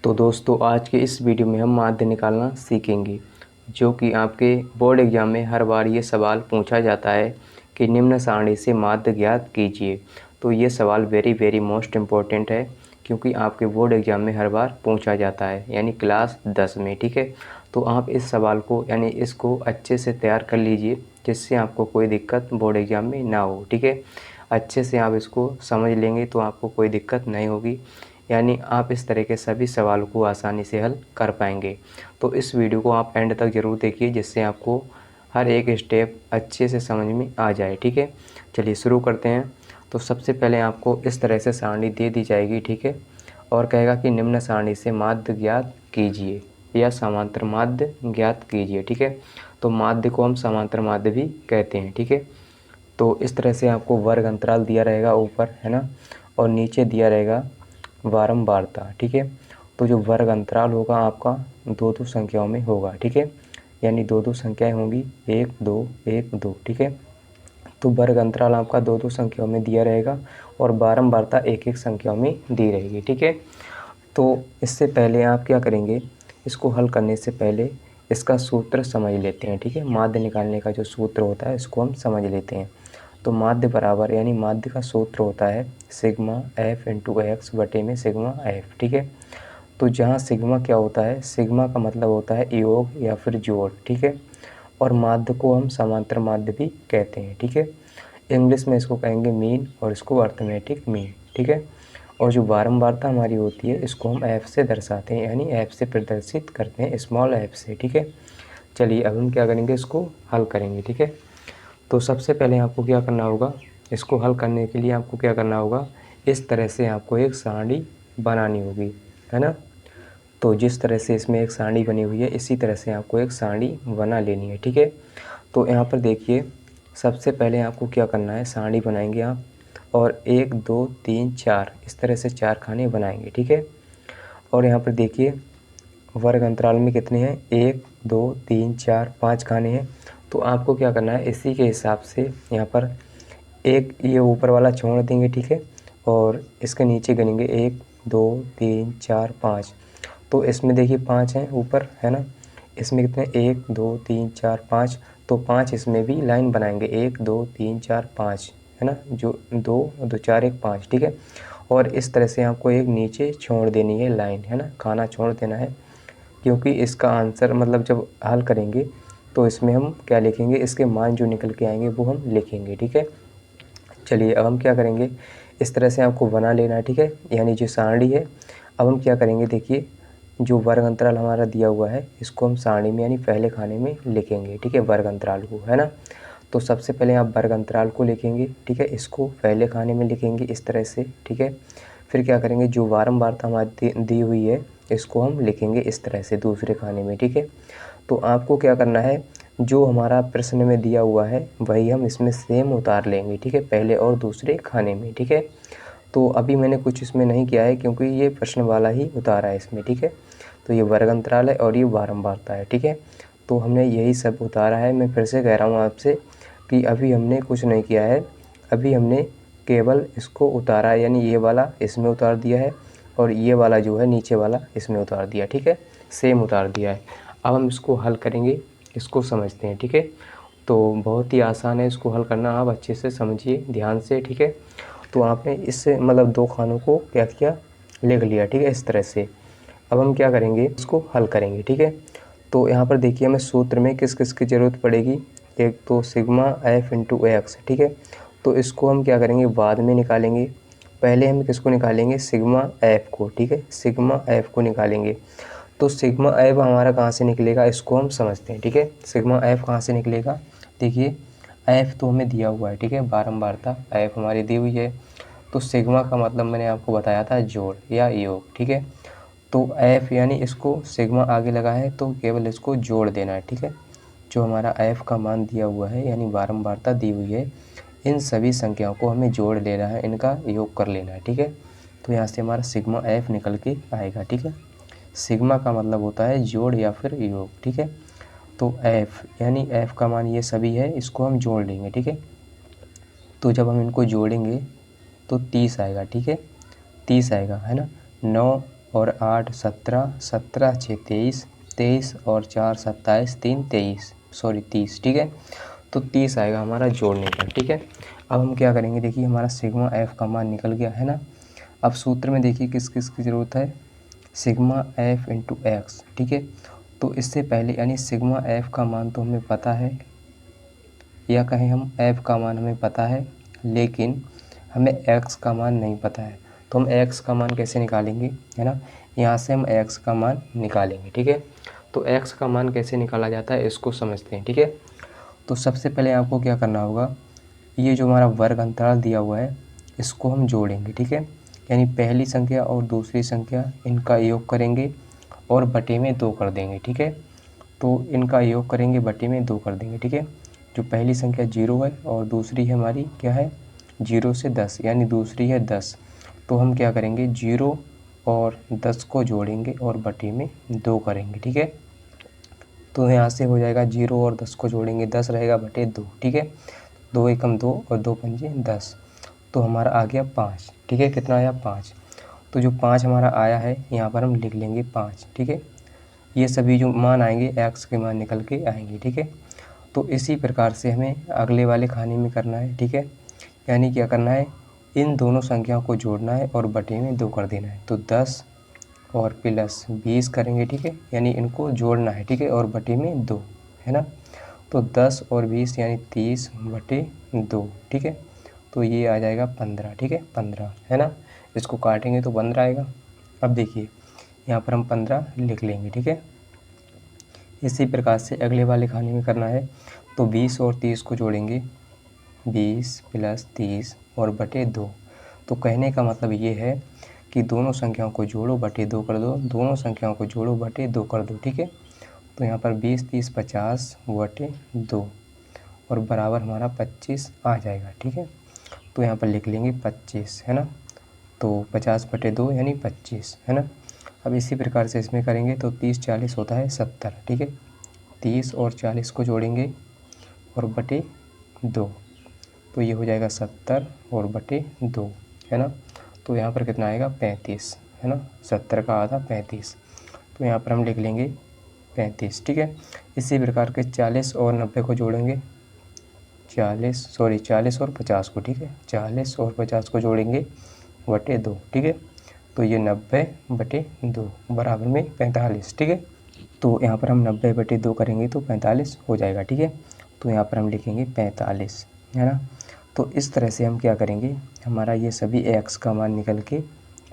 तो दोस्तों आज के इस वीडियो में हम माध्य निकालना सीखेंगे, जो कि आपके बोर्ड एग्जाम में हर बार ये सवाल पूछा जाता है कि निम्न सारणी से माध्य ज्ञात कीजिए। तो ये सवाल वेरी मोस्ट इम्पोर्टेंट है, क्योंकि आपके बोर्ड एग्जाम में हर बार पूछा जाता है, यानी क्लास 10 में। ठीक है, तो आप इस सवाल को यानी इसको अच्छे से तैयार कर लीजिए, जिससे आपको कोई दिक्कत बोर्ड एग्जाम में ना हो। ठीक है, अच्छे से आप इसको समझ लेंगे तो आपको कोई दिक्कत नहीं होगी, यानी आप इस तरह के सभी सवाल को आसानी से हल कर पाएंगे। तो इस वीडियो को आप एंड तक ज़रूर देखिए, जिससे आपको हर एक स्टेप अच्छे से समझ में आ जाए। ठीक है, चलिए शुरू करते हैं। तो सबसे पहले आपको इस तरह से सारणी दे दी जाएगी। ठीक है, और कहेगा कि निम्न सारणी से माध्य ज्ञात कीजिए या समांतर माध्य ज्ञात कीजिए। ठीक है, तो माध्य को हम समांतर माध्य भी कहते हैं। ठीक है, तो इस तरह से आपको वर्ग अंतराल दिया रहेगा ऊपर, है ना, और नीचे दिया रहेगा बारंबारता। ठीक है, तो जो वर्ग अंतराल होगा आपका दो दो संख्याओं में होगा। ठीक है, यानी दो दो संख्याएं होंगी, 1 2 1 2। ठीक है, तो वर्ग अंतराल आपका दो दो संख्याओं में दिया रहेगा और बारंबारता एक एक संख्याओं में दी रहेगी। ठीक है, तो इससे पहले आप क्या करेंगे, इसको हल करने से पहले इसका सूत्र समझ लेते हैं। ठीक है, माध्य निकालने का जो सूत्र होता है इसको हम समझ लेते हैं। तो माध्य बराबर यानी माध्य का सूत्र होता है सिग्मा एफ इंटू एक्स बटे में सिग्मा एफ। ठीक है, तो जहाँ सिग्मा क्या होता है, सिग्मा का मतलब होता है योग या फिर जोड़। ठीक है, और माध्य को हम समांतर माध्य भी कहते हैं। ठीक है, इंग्लिश में इसको कहेंगे मीन और इसको अर्थमेटिक मीन। ठीक है, और जो बारंबारता हमारी होती है इसको हम एफ से दर्शाते हैं, यानी एफ से प्रदर्शित करते हैं, स्मॉल एफ से। ठीक है, चलिए अब हम क्या करेंगे, इसको हल करेंगे। ठीक है, तो सबसे पहले आपको क्या करना होगा, इसको हल करने के लिए आपको क्या करना होगा, इस तरह से आपको एक सारणी बनानी होगी, है ना। तो जिस तरह से इसमें एक सारणी बनी हुई है, इसी तरह से आपको एक सारणी बना लेनी है। ठीक है, तो यहाँ पर देखिए सबसे पहले आपको क्या करना है, सारणी बनाएंगे आप और 1 2 3 4 इस तरह से 4 खाने बनाएंगे। ठीक है, और यहाँ पर देखिए वर्ग अंतराल में कितने हैं, 1 2 3 4 5 खाने हैं। तो आपको क्या करना है, इसी के हिसाब से यहाँ पर एक ये ऊपर वाला छोड़ देंगे। ठीक है, और इसके नीचे गिनेंगे 1 2 3 4 5। तो इसमें देखिए 5 हैं ऊपर, है ना, इसमें कितने 1 2 3 4 5। तो 5 इसमें भी लाइन बनाएंगे, 1 2 3 4 5, है ना, जो 2 2 4 1 5। ठीक है, और इस तरह से आपको एक नीचे छोड़ देनी है लाइन, है ना, खाना छोड़ देना है, क्योंकि इसका आंसर मतलब जब हल करेंगे तो इसमें हम क्या लिखेंगे, इसके मान जो निकल के आएंगे वो हम लिखेंगे। ठीक है, चलिए अब हम क्या करेंगे, इस तरह से आपको बना लेना है। ठीक है, यानी जो सारणी है, अब हम क्या करेंगे, देखिए जो वर्ग अंतराल हमारा दिया हुआ है इसको हम सारणी में यानी पहले खाने में लिखेंगे। ठीक है, वर्ग अंतराल को, है ना। तो सबसे पहले आप वर्ग अंतराल को लिखेंगे। ठीक है, इसको पहले खाने में लिखेंगे इस तरह से। ठीक है, फिर क्या करेंगे, जो बारंबारता हमारी दी हुई है इसको हम लिखेंगे इस तरह से दूसरे खाने में। ठीक है, तो आपको क्या करना है, जो हमारा प्रश्न में दिया हुआ है वही हम इसमें सेम उतार लेंगे। ठीक है, पहले और दूसरे खाने में। ठीक है, तो अभी मैंने कुछ इसमें नहीं किया है, क्योंकि ये प्रश्न वाला ही उतारा है इसमें। ठीक है, तो ये वर्ग अंतराल है और ये बारंबारता है। ठीक है, तो हमने यही सब उतारा है। मैं फिर से कह रहा हूँ आपसे कि अभी हमने कुछ नहीं किया है, अभी हमने केवल इसको उतारा है, यानी ये वाला इसमें उतार दिया है और ये वाला जो है नीचे वाला इसमें उतार दिया। ठीक है, सेम उतार दिया है। अब हम इसको हल करेंगे, इसको समझते हैं। ठीक है, तो बहुत ही आसान है इसको हल करना, आप अच्छे से समझिए ध्यान से। ठीक है, तो आपने इससे मतलब दो खानों को क्या किया, लिख लिया। ठीक है, इस तरह से अब हम क्या करेंगे, इसको हल करेंगे। ठीक है, तो यहाँ पर देखिए हमें सूत्र में किस किस की ज़रूरत पड़ेगी, एक तो सिग्मा एफ इंटू एक्स। ठीक है, तो इसको हम क्या करेंगे, बाद में निकालेंगे। पहले हम किसको निकालेंगे, सिग्मा एफ को। ठीक है, सिग्मा एफ को निकालेंगे। तो सिग्मा एफ हमारा कहाँ से निकलेगा, इसको हम समझते हैं। ठीक है, सिग्मा एफ कहाँ से निकलेगा, देखिए एफ तो हमें दिया हुआ है। ठीक है, बारंबारता एफ हमारी दी हुई है, तो सिग्मा का मतलब मैंने आपको बताया था जोड़ या योग। ठीक है, तो एफ यानी इसको सिग्मा आगे लगा है तो केवल इसको जोड़ देना है। ठीक है, जो हमारा एफ का मान दिया हुआ है यानी बारंबारता दी हुई है, इन सभी संख्याओं को हमें जोड़ लेना है, इनका योग कर लेना है। ठीक है, तो यहाँ से हमारा सिग्मा एफ निकल के आएगा। ठीक है, सिग्मा का मतलब होता है जोड़ या फिर योग। ठीक है, तो एफ यानी एफ का मान ये सभी है, इसको हम जोड़ लेंगे। ठीक है, तो जब हम इनको जोड़ेंगे तो 30 आएगा। ठीक है, 30 आएगा, है ना। 9 और 8 17, 17 6 23, 23 और 4 27, 3 23, सॉरी 30, ठीक है। तो 30 आएगा हमारा जोड़ने पर, ठीक है। अब हम क्या करेंगे, देखिए हमारा सिग्मा एफ का मान निकल गया है ना। अब सूत्र में देखिए किस किस की ज़रूरत है, सिग्मा एफ इंटू एक्स, ठीक है। तो इससे पहले यानी सिग्मा एफ का मान तो हमें पता है, या कहें हम एफ का मान हमें पता है, लेकिन हमें एक्स का मान नहीं पता है। तो हम एक्स का मान कैसे निकालेंगे, है ना। यहाँ से हम एक्स का मान निकालेंगे, ठीक है। तो एक्स का मान कैसे निकाला जाता है इसको समझते हैं, ठीक है। तो सबसे पहले आपको क्या करना होगा, ये जो हमारा वर्ग अंतराल दिया हुआ है इसको हम जोड़ेंगे, ठीक है। यानी पहली संख्या और दूसरी संख्या इनका योग करेंगे और बटे में 2 कर देंगे, ठीक है। तो इनका योग करेंगे, बटे में 2 कर देंगे, ठीक है। जो पहली संख्या 0 है और दूसरी है हमारी क्या है 0 से 10, यानी दूसरी है 10। तो हम क्या करेंगे 0 और 10 को जोड़ेंगे और बटे में 2 करेंगे, ठीक है। तो यहाँ से हो जाएगा 0 और 10 को जोड़ेंगे 10 रहेगा बटे 2, ठीक है। 2 एकम 2 और 2 पंजे 10, तो हमारा आ गया 5, ठीक है। कितना आया 5। तो जो 5 हमारा आया है यहाँ पर हम लिख लेंगे 5, ठीक है। ये सभी जो मान आएंगे एक्स के मान निकल के आएंगे, ठीक है। तो इसी प्रकार से हमें अगले वाले खाने में करना है, ठीक है। यानी क्या करना है, इन दोनों संख्याओं को जोड़ना है और बटे में 2 कर देना है। तो 10 और प्लस 20 करेंगे, ठीक है। यानी इनको जोड़ना है, ठीक है, और बटे में 2, है ना। तो 10 और 20 यानी 30 बटे 2, ठीक है। तो ये आ जाएगा 15, ठीक है, 15, है ना। इसको काटेंगे तो 15 आएगा। अब देखिए यहाँ पर हम 15 लिख लेंगे, ठीक है। इसी प्रकार से अगले वाले खाने में करना है। तो 20 और 30 को जोड़ेंगे, 20 प्लस 30 और बटे 2। तो कहने का मतलब ये है कि दोनों संख्याओं को जोड़ो बटे 2 कर दो, दोनों संख्याओं को जोड़ो बटे 2 कर दो, ठीक है। तो यहाँ पर 20 30 50 बटे 2 और बराबर हमारा 25 आ जाएगा, ठीक है। तो यहाँ पर लिख लेंगे 25, है ना। तो 50 बटे 2 यानी 25, है ना। अब इसी प्रकार से इसमें करेंगे तो 30 40 होता है 70, ठीक है। 30 और 40 को जोड़ेंगे और बटे 2, तो ये हो जाएगा 70 और बटे 2, है ना। तो यहाँ पर कितना आएगा 35, है ना। 70 का आधा 35, तो यहाँ पर हम लिख लेंगे 35, ठीक है। इसी प्रकार के 40 और 90 को जोड़ेंगे, 40 और 50 को, ठीक है। 40 और 50 को जोड़ेंगे बटे 2, ठीक है। तो ये 90 बटे 2 बराबर में 45, ठीक है। तो यहाँ पर हम 90 बटे 2 करेंगे तो 45 हो जाएगा, ठीक है। तो यहाँ पर हम लिखेंगे 45, है ना। तो इस तरह से हम क्या करेंगे, हमारा ये सभी एक्स का मान निकल के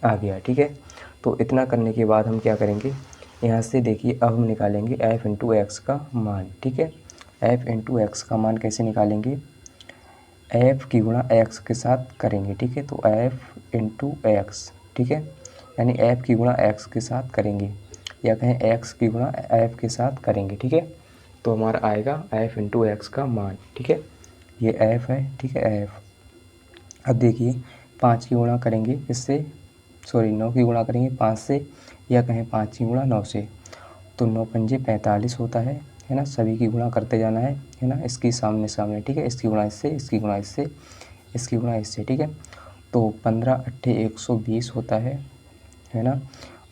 आ गया, ठीक है। तो इतना करने के बाद हम क्या करेंगे, यहाँ से देखिए अब हम निकालेंगे एफ इंटू एक्स का मान, ठीक है। एफ इंटू एक्स का मान कैसे निकालेंगे, एफ की गुणा एक्स के साथ करेंगे, ठीक है। तो एफ इंटू एक्स, ठीक है, यानी एफ की गुणा एक्स के साथ करेंगे, या कहें एक्स की गुणा एफ के साथ करेंगे, ठीक है। तो हमारा आएगा एफ इंटू एक्स का मान, ठीक है। ये एफ है, ठीक है, एफ। अब देखिए 5 की गुणा करेंगे इससे, 9 की गुणा करेंगे 5 से, या कहें 5 की गुणा 9 से, तो 9 पंजे 45 होता है ना। सभी की गुणा करते जाना है ना, इसकी सामने सामने, ठीक है। इसकी गुणा इससे, इसकी गुणा इससे, इसकी गुणा इससे, ठीक है। तो 15 अट्ठे 120 होता है ना।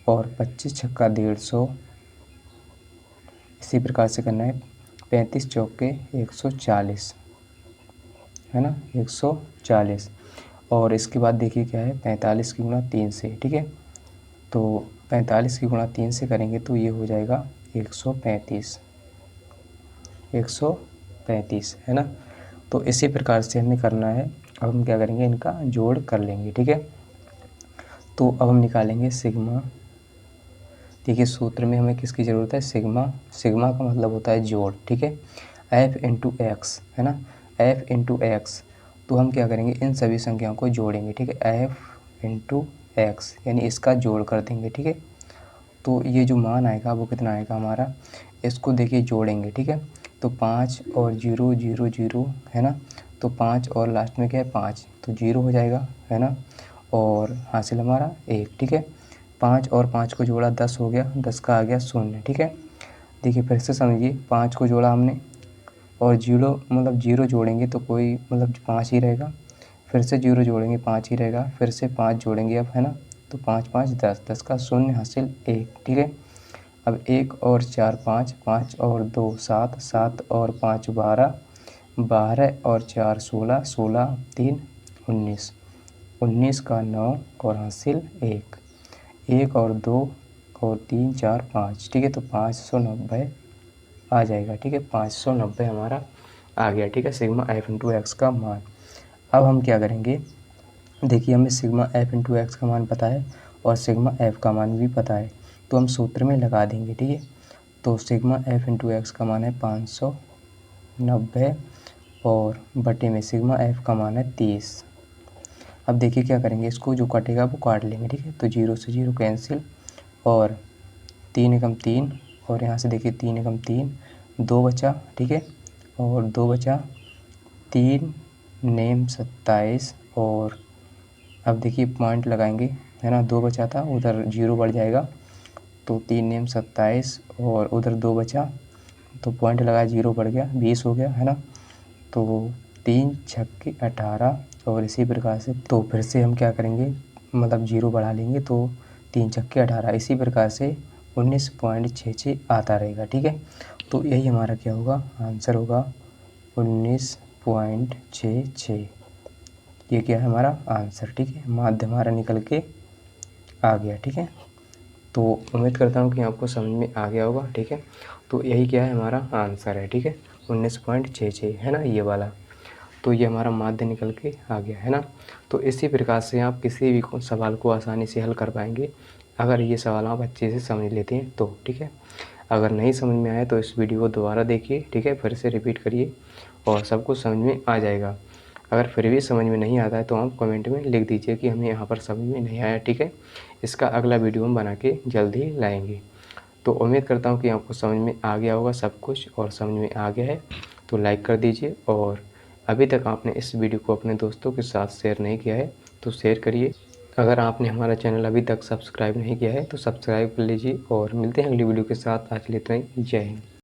और 25 छक्का 150, इसी प्रकार से करना है। 35 चौके 140, है ना, 140। और इसके बाद देखिए क्या है, 45 की गुणा 3 से, ठीक है। तो 45 की गुणा 3 से करेंगे तो ये हो जाएगा 135, 135, है ना। तो इसी प्रकार से हमें करना है। अब हम क्या करेंगे, इनका जोड़ कर लेंगे, ठीक है। तो अब हम निकालेंगे सिग्मा। देखिए सूत्र में हमें किसकी ज़रूरत है, सिग्मा। सिग्मा का मतलब होता है जोड़, ठीक है। एफ इंटू एक्स, है ना, एफ इंटू एक्स। तो हम क्या करेंगे, इन सभी संख्याओं को जोड़ेंगे, ठीक है। एफ इंटू एक्स यानी इसका जोड़ कर देंगे, ठीक है। तो ये जो मान आएगा वो कितना आएगा हमारा, इसको देखिए जोड़ेंगे, ठीक है। तो 5 और 0 0 0, है ना। तो 5 और लास्ट में क्या है 5, तो 0 हो जाएगा, है ना। और हासिल हमारा 1, ठीक है। 5 और 5 को जोड़ा 10 हो गया, 10 का आ गया 0, ठीक है। देखिए फिर से समझिए, 5 को जोड़ा हमने और 0 मतलब 0 जोड़ेंगे तो कोई 5 ही रहेगा, फिर से 0 जोड़ेंगे 5 ही रहेगा, फिर से 5 जोड़ेंगे अब, है ना, तो 5 5 10, 10 का शून्य हासिल 1, ठीक है। अब 1 और 4 5, 5 और 2 7, 7 और 5 12, 12 और 4 16, 16 3 19, 19 का 9 और हासिल 1, 1 और 2 और 3 4 5, ठीक है। तो 590 आ जाएगा, ठीक है। 590 हमारा आ गया, ठीक है, सिग्मा एफ इंटू एक्स का मान। अब हम क्या करेंगे, देखिए हमें सिग्मा एफ इंटू एक्स का मान पता है और सिग्मा एफ का मान भी पता है, तो हम सूत्र में लगा देंगे, ठीक है। तो सिग्मा एफ इंटू एक्स का मान है 590 और बटे में सिग्मा एफ का मान है 30। अब देखिए क्या करेंगे, इसको जो कटेगा वो काट लेंगे, ठीक है। तो 0 से 0 कैंसिल और 3 एकम 3 और यहाँ से देखिए 3 एकम 3, 2 बचा, ठीक है। और 2 बचा, 3 नेम 27 और अब देखिए पॉइंट लगाएंगे, है ना। 2 बचा था, उधर 0 बढ़ जाएगा, तो 3 नेम 27 और उधर 2 बचा, तो पॉइंट लगाया 0 बढ़ गया, 20 हो गया, है ना। तो 3 छक्के 18 और इसी प्रकार से, तो फिर से हम क्या करेंगे, मतलब 0 बढ़ा लेंगे, तो 3 छक्के 18, इसी प्रकार से 19.66 आता रहेगा, ठीक है। तो यही हमारा क्या होगा, आंसर होगा 19.66। ये क्या है हमारा आंसर, ठीक है। माध्य हमारा निकल के आ गया, ठीक है। तो उम्मीद करता हूँ कि आपको समझ में आ गया होगा, ठीक है। तो यही क्या है हमारा आंसर है, ठीक है, 19.66 है ना, ये वाला। तो ये हमारा माध्य निकल के आ गया, है ना। तो इसी प्रकार से आप किसी भी सवाल को आसानी से हल कर पाएंगे अगर ये सवाल आप अच्छे से समझ लेते हैं तो, ठीक है। अगर नहीं समझ में आया तो इस वीडियो को दोबारा देखिए, ठीक है, फिर से रिपीट करिए और सब कुछ समझ में आ जाएगा। अगर फिर भी समझ में नहीं आता है तो आप कमेंट में लिख दीजिए कि हमें यहाँ पर समझ में नहीं आया, ठीक है। इसका अगला वीडियो हम बना के जल्द ही लाएंगे। तो उम्मीद करता हूँ कि आपको समझ में आ गया होगा सब कुछ, और समझ में आ गया है तो लाइक कर दीजिए, और अभी तक आपने इस वीडियो को अपने दोस्तों के साथ शेयर नहीं किया है तो शेयर करिए। अगर आपने हमारा चैनल अभी तक सब्सक्राइब नहीं किया है तो सब्सक्राइब कर लीजिए, और मिलते हैं अगली वीडियो के साथ। आज के लिए इतना ही, जय हिंद।